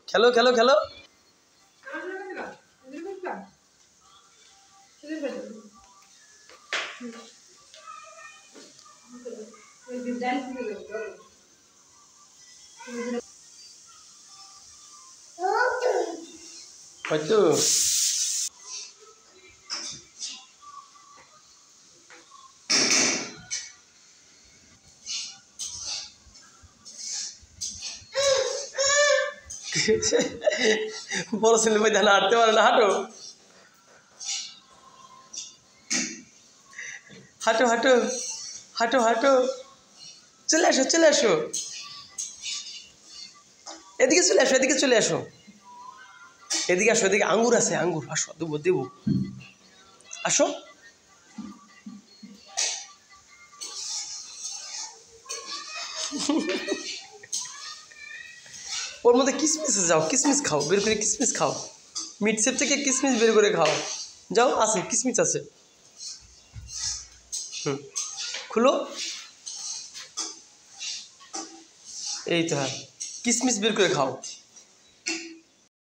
খেলো খেলো খেলো। হয়তো বড় ছেলে ভাই ধান হাঁটতে পারে না, হাঁটো হাঁটো হাঁটো হাঁটো হাঁটো, চলে আসো চলে আসো, এদিকে চলে আসো, এদিকে চলে আসো, এদিকে আসো, এদিকে আঙ্গুর আছে, আঙ্গুর, আসো দেবো দেবো, আসো। ওর মধ্যে কিসমিসে যাও, কিসমিস খাও, বের করে কিসমিস খাও, মিট সেপ থেকে কিসমিস বের করে খাও, যাও, আছে কিসমিস আছে। খুলো, এই তো, হ্যাঁ কিসমিস বের করে খাও।